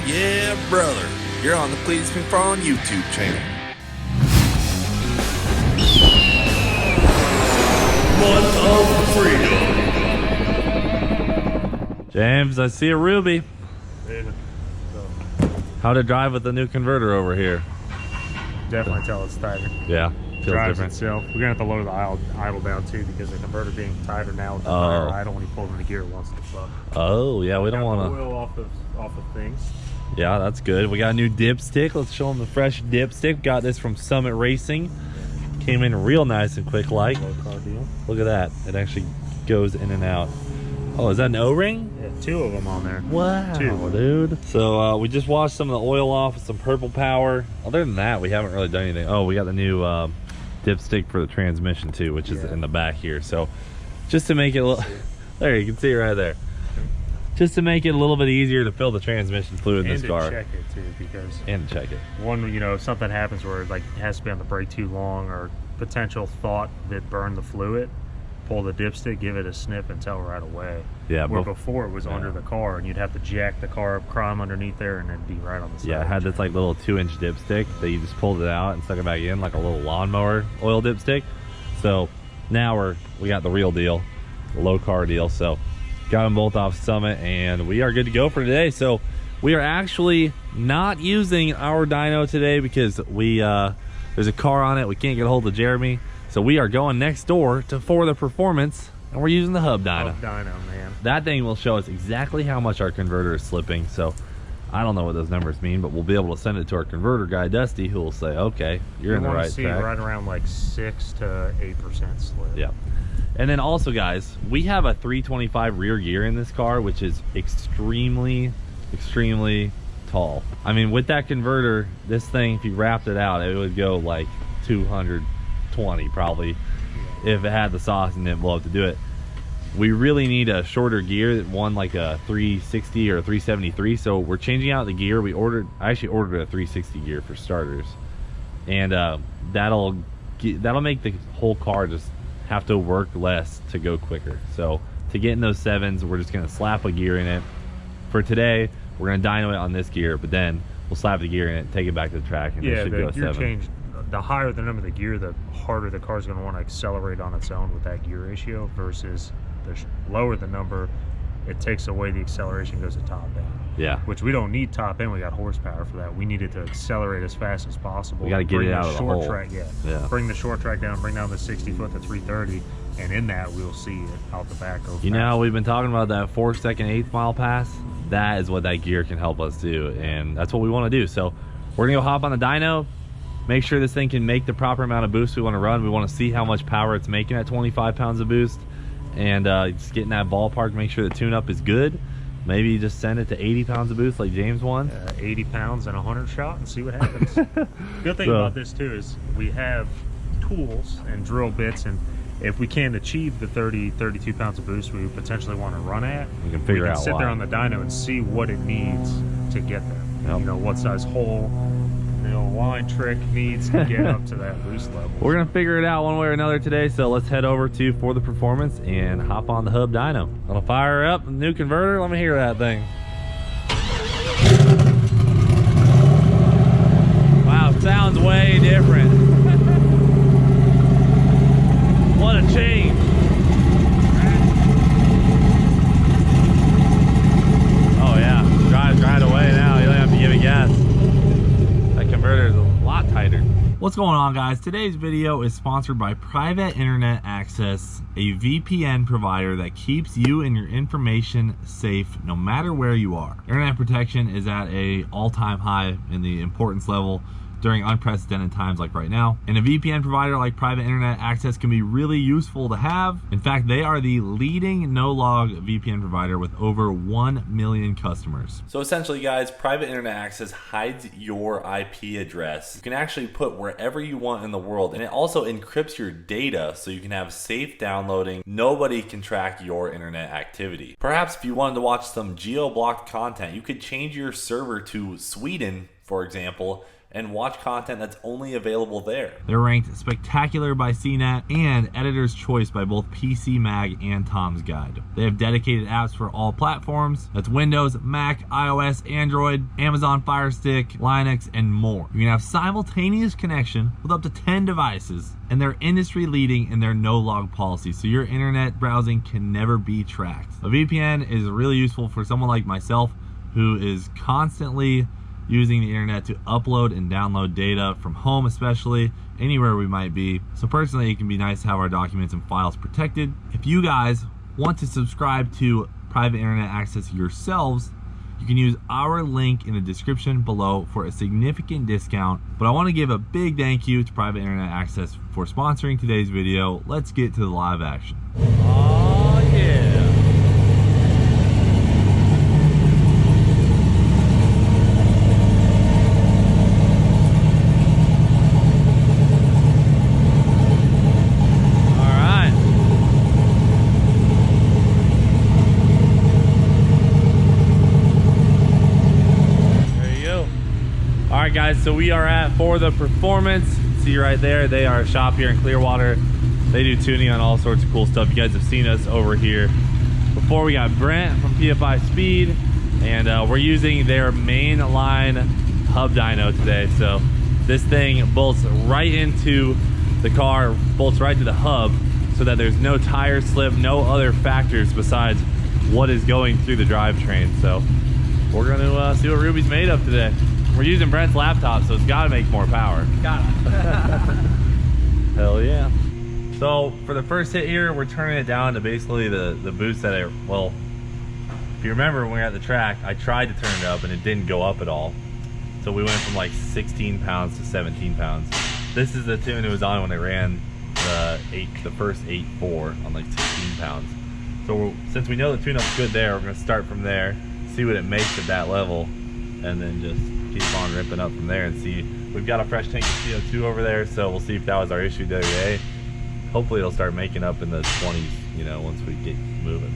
Yeah, brother. You're on the Cleetus McFarland YouTube channel. Month of Freedom. James, I see a Ruby. How'd it drive with the new converter over here? Definitely tell it's tighter. Yeah, feels Drives different. itself. We're gonna have to lower the idle down too because the converter being tighter now with the tire idle when you pull in the gear once it's up. Oh yeah, we don't want to oil off of things. Yeah, that's good. We got a new dipstick. Let's show them the fresh dipstick. Got this from Summit Racing. Came in real nice and quick like. Low car deal. Look at that. It actually goes in and out. Oh, is that an O-ring? Yeah, 2 of them on there. Wow, 2. dude. So we just washed some of the oil off with some purple power. Other than that, we haven't really done anything. Oh, we got the new dipstick for the transmission too, which is in the back here. So just to make it a little, there, you can see it right there. Just to make it a little bit easier to fill the transmission fluid in this car. And to check it too, because and to check it. One, you know, if something happens where like it has to be on the brake too long or potential thought that burned the fluid, pull the dipstick, give it a sniff and tell right away. Yeah, where before it was under the car and you'd have to jack the car up, climb underneath there, and it'd be right on the side. Yeah, it had this like little 2-inch dipstick that you just pulled it out and stuck it back in like a little lawnmower oil dipstick. So now we got the real deal, the low car deal. So got them both off Summit and we are good to go for today. So we are actually not using our dyno today because there's a car on it. We can't get a hold of Jeremy. So we are going next door to For the Performance and we're using the hub dyno. Hub dyno, man. That thing will show us exactly how much our converter is slipping. So I don't know what those numbers mean, but we'll be able to send it to our converter guy, Dusty, who will say, okay, you're in the right track. Right around like 6 to 8% slip. Yeah. And then also, guys, we have a 325 rear gear in this car, which is extremely tall. I mean, with that converter, this thing, if you wrapped it out, it would go like 220 probably if it had the sauce and didn't blow up to do it. We really need a shorter gear that won like a 360 or a 373. So we're changing out the gear. I actually ordered a 360 gear for starters, and that'll make the whole car just have to work less to go quicker. So to get in those 7s, we're just gonna slap a gear in it. For today, we're gonna dyno it on this gear, but then we'll slap the gear in it, take it back to the track, and it should go a 7. Change, the higher the number of the gear, the harder the car's gonna want to accelerate on its own with that gear ratio, versus the lower the number, it takes away the acceleration, goes to top down. Yeah. Which we don't need top end, we got horsepower for that. We need it to accelerate as fast as possible. We got to get it out of the hole. Track, yeah. Bring the short track down, bring down the 60 foot to 330, and in that we'll see it out the back. You know how we've been talking about that 4-second 1/8 mile pass? That is what that gear can help us do, and that's what we want to do. So we're gonna go hop on the dyno, make sure this thing can make the proper amount of boost we want to run. We want to see how much power it's making at 25 pounds of boost, and just get in that ballpark, make sure the tune-up is good. Maybe just send it to 80 pounds of boost like James won. 80 pounds and 100 shot and see what happens. Good thing about this too is we have tools and drill bits, and if we can't achieve the 32 pounds of boost we potentially want to run at, we can figure out sit there on the dyno and see what it needs to get there. Yep. You know, what size hole the old line trick needs to get up to that boost level. We're gonna figure it out one way or another today, so let's head over to For the Performance and hop on the hub dyno. Gonna fire up the new converter. Let me hear that thing. Wow, sounds way different. What a change. Oh yeah, drives right away now. You don't have to give it gas. That converter is a lot tighter. What's going on, guys? Today's video is sponsored by Private Internet Access, a VPN provider that keeps you and your information safe no matter where you are. Internet protection is at an all-time high in the importance level during unprecedented times like right now. And a VPN provider like Private Internet Access can be really useful to have. In fact, they are the leading no-log VPN provider with over 1 million customers. So essentially, guys, Private Internet Access hides your IP address. You can actually put wherever you want in the world, and it also encrypts your data so you can have safe downloading. Nobody can track your internet activity. Perhaps if you wanted to watch some geo-blocked content, you could change your server to Sweden, for example, and watch content that's only available there. They're ranked spectacular by CNET and editor's choice by both PC Mag and Tom's Guide. They have dedicated apps for all platforms. That's Windows, Mac, iOS, Android, Amazon Fire Stick, Linux, and more. You can have simultaneous connection with up to 10 devices, and they're industry leading in their no log policy, so your internet browsing can never be tracked. A VPN is really useful for someone like myself who is constantly using the internet to upload and download data from home, especially anywhere we might be. So personally, it can be nice to have our documents and files protected. If you guys want to subscribe to private internet access yourselves, you can use our link in the description below for a significant discount. But I want to give a big thank you to Private Internet Access for sponsoring today's video. Let's get to the live action. Oh yeah. Guys, so we are at For the Performance. See right there, they are a shop here in Clearwater. They do tuning on all sorts of cool stuff. You guys have seen us over here before. We got Brent from PFI Speed, and we're using their main line hub dyno today. So this thing bolts right into the car, bolts right to the hub, so that there's no tire slip, no other factors besides what is going through the drivetrain. So we're gonna see what Ruby's made of today. We're using Brent's laptop, so it's gotta make more power. Gotta. Hell yeah. So for the first hit here, we're turning it down to basically the boost that well, if you remember when we were at the track, I tried to turn it up and it didn't go up at all. So we went from like 16 pounds to 17 pounds. This is the tune it was on when it ran the first 8.4 on like 16 pounds. So since we know the tune-up's good there, we're gonna start from there, see what it makes at that level, and then just keep on ripping up from there and see. We've got a fresh tank of CO2 over there, so we'll see if that was our issue the other day. Hopefully it'll start making up in the 20s, you know, once we get moving.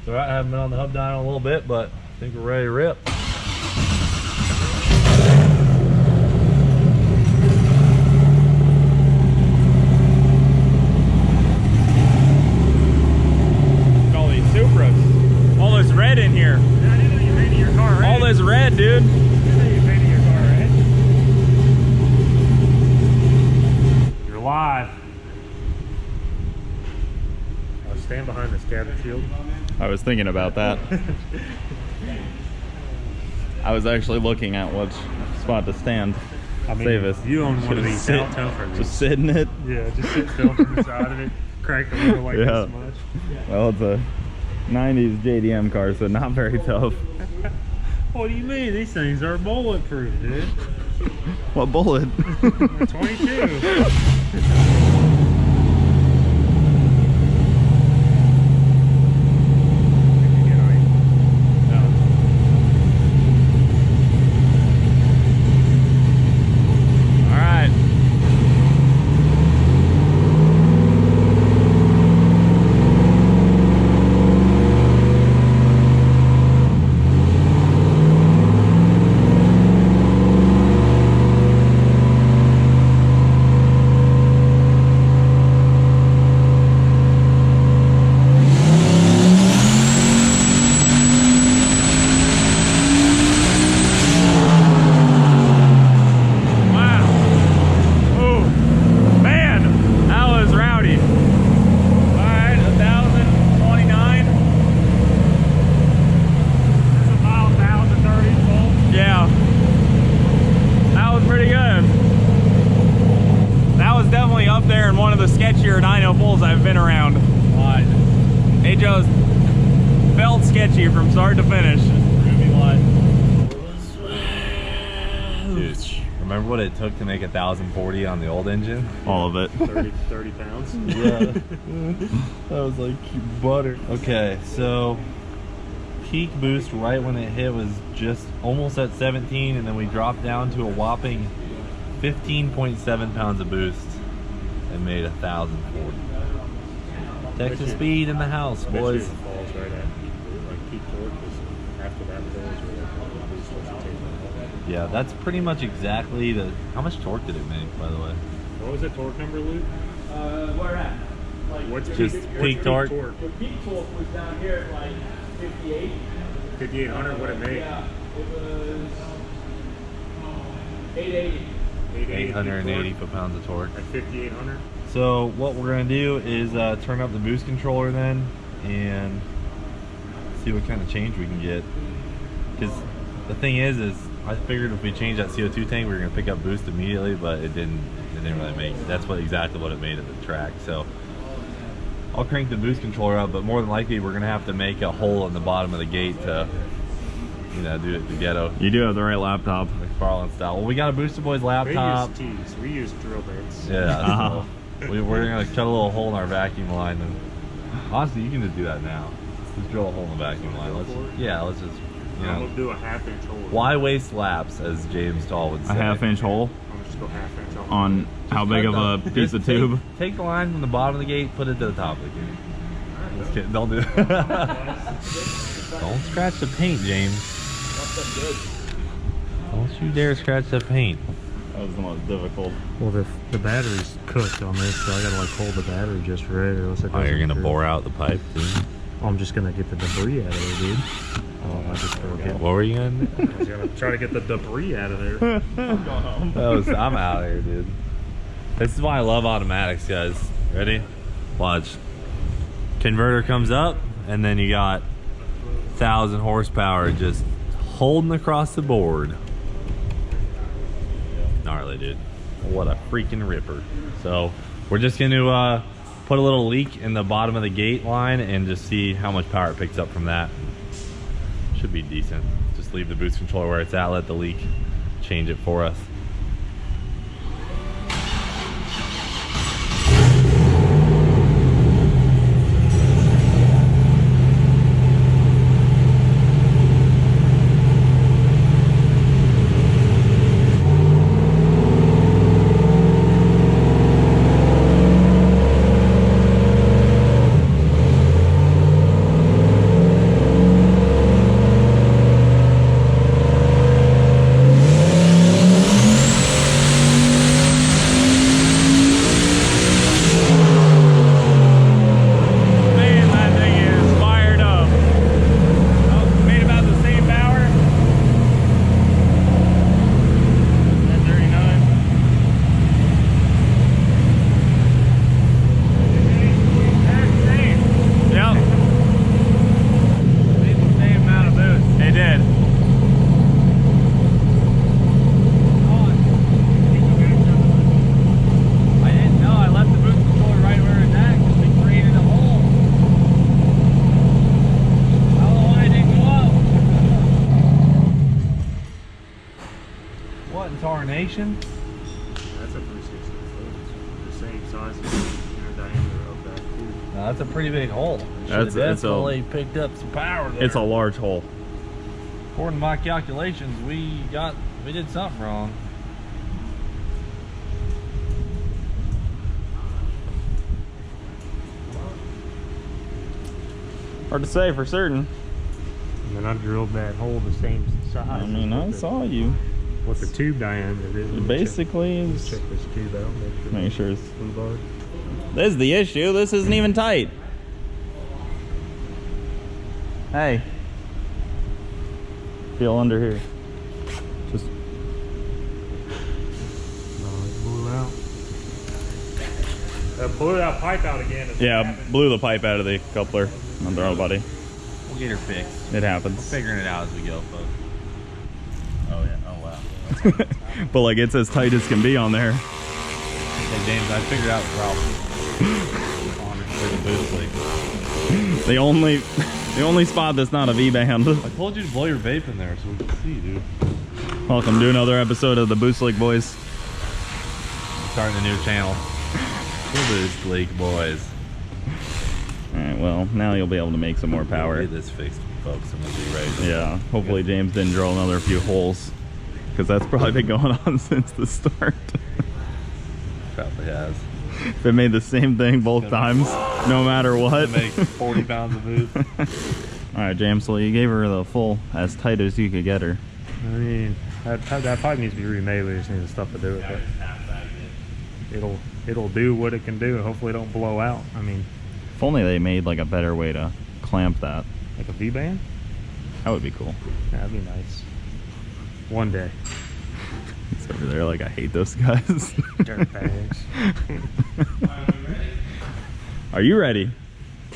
So I haven't been on the hub dyno a little bit, but I think we're ready to rip. All these Supras, all this red in here. All this red, dude. You're live. I'll stand behind this cabin shield. I was thinking about that. I was actually looking at which spot to stand. I mean, save us. You own one of these. I'll tell for just sit in it. Yeah, just sit still from the side of it. Crank the window like this much. Well, it's a 90s JDM car, so not very tough. What do you mean? These things are bulletproof, dude. What bullet? 22. sketchier dyno pulls I've been around. They just felt sketchy from start to finish. Dude, remember what it took to make 1,040 on the old engine? All of it. 30 pounds. Yeah. That was like butter. Okay, so peak boost right when it hit was just almost at 17, and then we dropped down to a whopping 15.7 pounds of boost and made 1,040. Texas speed in the house, boys. Falls right at like peak torque. After that falls, boost doesn't take Yeah, that's pretty much exactly the. How much torque did it make, by the way? What was the torque number, Luke? Where at? Like What's Just peak torque? the peak torque was down here at like 58. 5,800, what it made? Yeah, it was 880. 880 foot-pounds of torque. At 5,800. So what we're gonna do is turn up the boost controller then and see what kind of change we can get. Because the thing is I figured if we changed that CO2 tank, we were gonna pick up boost immediately, but it didn't really make it. That's exactly what it made at the track. So I'll crank the boost controller up, but more than likely we're gonna have to make a hole in the bottom of the gate to, you know, do it the ghetto. You do have the right laptop. McFarland style. Well, we got a Boosted Boys laptop. We use T's. We use drill bits. Yeah. So we're gonna cut a little hole in our vacuum line, and honestly, you can just do that now. Just drill a hole in the vacuum line. Let's just, you I'm know. gonna do a 1/2 inch hole. Why waste laps, as James Tall would say? A 1/2 inch hole I'm gonna just go 1/2 inch hole. on how big of a piece of tube? Take the line from the bottom of the gate, put it to the top of the gate. Just kidding. Don't do that. Don't scratch the paint, James. Don't you dare scratch the paint. That was the most difficult. Well, the battery's cooked on this, so I gotta like hold the battery just right, or else it Oh, you're doesn't gonna cook. bore out the pipe, dude? I'm just gonna get the debris out of there, dude. Oh, I just forget. What were you gonna do? I was gonna try to get the debris out of there. I'm out of here, dude. This is why I love automatics, guys. Ready? Watch. Converter comes up, and then you got 1,000 horsepower just holding across the board. Gnarly, dude. What a freaking ripper. So we're just gonna put a little leak in the bottom of the gate line and just see how much power it picks up from that. Should be decent. Just leave the boost controller where it's at, let the leak change it for us. Tarnation? That's a 360. The same size as the inner diameter of that tube. Now, that's a pretty big hole. That's definitely picked up some power there. It's a large hole. According to my calculations, we did something wrong. Hard to say for certain. And then I drilled that hole the same size. I mean, I saw you. What the tube diameter is. Basically, Let's check this tube out. make sure it's. blue bar. This is the issue. This isn't even tight. Hey. Feel under here. Just. No, it blew out. Blew that pipe out again. Yeah, blew the pipe out of the coupler on the body. We'll get her fixed. It happens. We're figuring it out as we go, folks. Oh yeah. Oh wow. But like, it's as tight as can be on there. Hey James, I figured out the problem. For the boost leak. The only spot that's not a V-band. I told you to blow your vape in there so we can see, dude. Welcome to another episode of the Boost League Boys. Starting a new channel. The Boost League Boys. Alright, well, now you'll be able to make some more power. Get this fixed, folks, and we'll be ready. Yeah, hopefully James didn't drill another few holes, because that's probably been going on since the start. Probably has. If it made the same thing both times, no matter what. Make 40 pounds of boost. Alright, James, so you gave her the full as tight as you could get her. I mean, that probably needs to be remade. We just need the stuff to do with it. It'll do what it can do. Hopefully it don't blow out. I mean, If only they made like a better way to clamp that. like a V-band? That would be cool. That'd be nice. One day. It's over there like, I hate those guys. Dirtbags. Are you ready?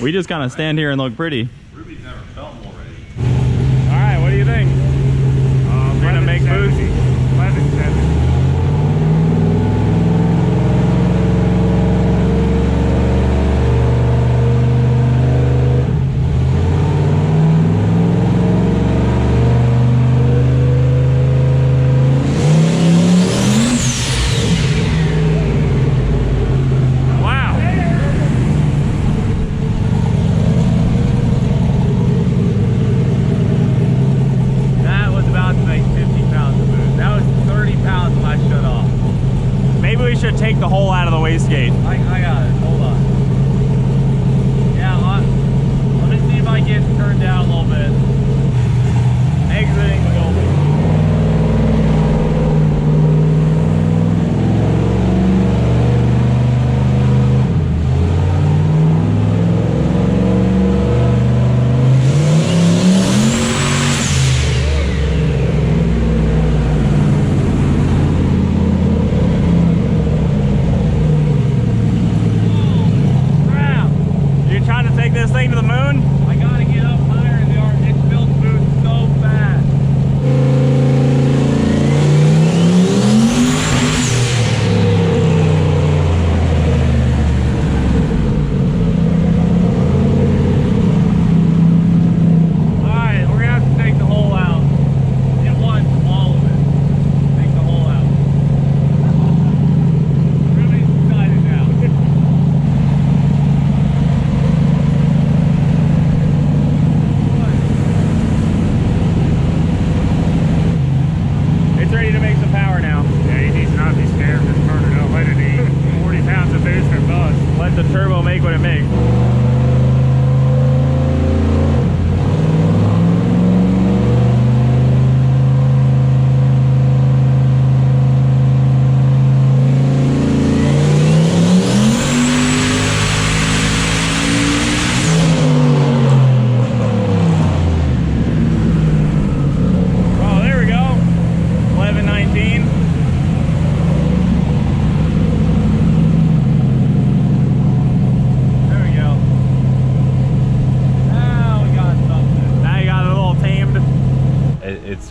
We just kind of stand here and look pretty. Ruby's never felt more ready. All right, what do you think? We're gonna make boost. 11.7. Take the hole out of the wastegate. I got it. Hold on. Yeah, let me see if I get turned down a little bit. Exiting the building.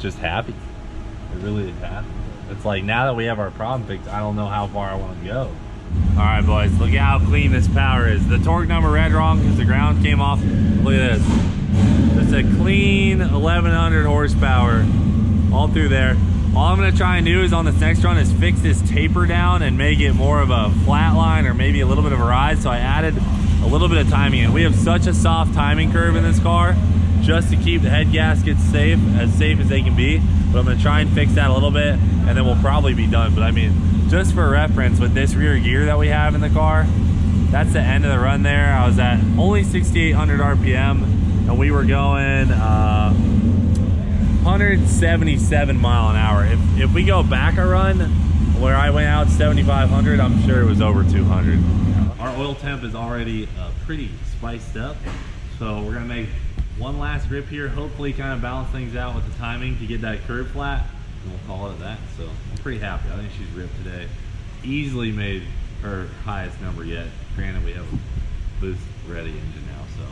Just happy. It really is happy. It's like now that we have our problem fixed, I don't know how far I want to go. All right, boys, look at how clean this power is. The torque number read wrong because the ground came off. Look at this. It's a clean 1100 horsepower all through there. All I'm gonna try and do is on this next run is fix this taper down and make it more of a flat line or maybe a little bit of a ride. So I added a little bit of timing in. We have such a soft timing curve in this car just to keep the head gaskets safe as they can be. But I'm gonna try and fix that a little bit and then we'll probably be done. But I mean, just for reference, with this rear gear that we have in the car, that's the end of the run there. I was at only 6,800 RPM and we were going 177 mile an hour. If we go back a run where I went out 7,500, I'm sure it was over 200. Our oil temp is already pretty spiced up. So we're gonna make one last grip here, hopefully kind of balance things out with the timing to get that curve flat, and we'll call it that. So I'm pretty happy. I think she's ripped today. Easily made her highest number yet. Granted, we have a boost ready engine now, so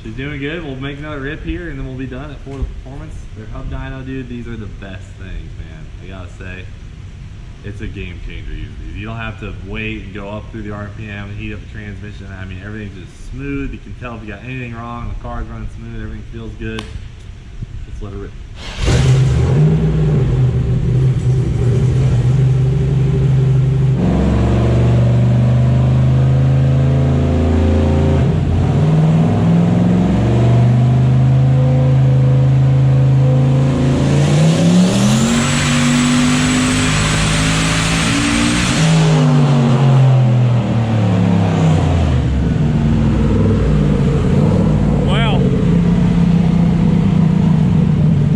she's doing good. We'll make another rip here and then we'll be done at Florida Performance. Their hub dyno, dude, these are the best things, man. I gotta say, it's a game changer usually. You don't have to wait and go up through the RPM and heat up the transmission. I mean, everything's just smooth. You can tell if you got anything wrong. The car's running smooth. Everything feels good. Just let her rip.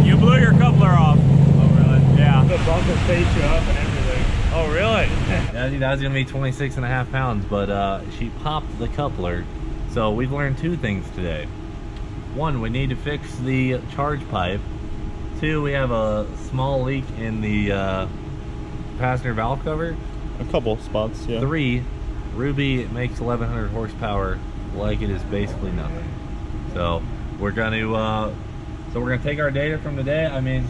You blew ate you up and everything. Oh, really? Yeah, dude, that was gonna be 26.5 pounds, but she popped the coupler. So we've learned 2 things today. 1, we need to fix the charge pipe. 2, we have a small leak in the passenger valve cover. A couple spots, yeah. 3, Ruby makes 1100 horsepower like it is basically nothing. So we're gonna take our data from today. I mean,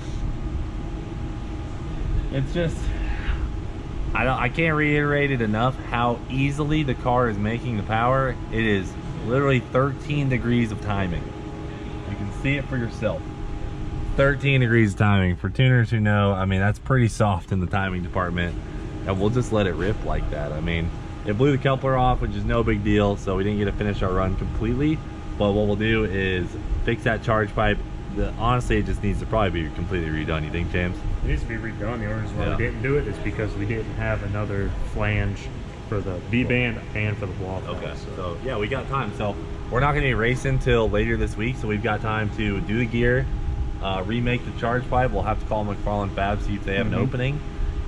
it's just, I can't reiterate it enough how easily the car is making the power. It is literally 13 degrees of timing. You can see it for yourself. 13 degrees of timing. For tuners who know, I mean, that's pretty soft in the timing department, and we'll just let it rip like that. I mean, it blew the coupler off, which is no big deal, so we didn't get to finish our run completely. But what we'll do is fix that charge pipe. Honestly, it just needs to probably be completely redone. You think, James? It needs to be redone. The only reason why we didn't do it is because we didn't have another flange for the B-band and for the blow-off. Okay, so yeah, we got time. So we're not going to be racing until later this week, so we've got time to do the gear, remake the charge pipe. We'll have to call McFarland Fab, see if they have an opening,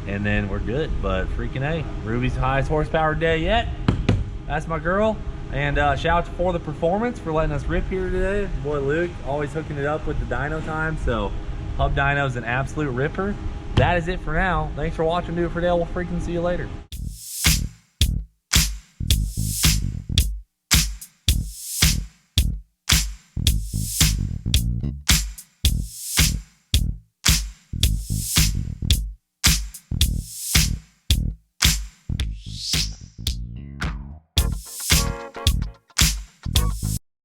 and then we're good. But freaking A, Ruby's highest horsepower day yet. That's my girl. And shout out to For the Performance for letting us rip here today. Boy Luke, always hooking it up with the dyno time. So Hub Dyno's an absolute ripper. That is it for now. Thanks for watching. Do It for Dale. We'll freaking see you later.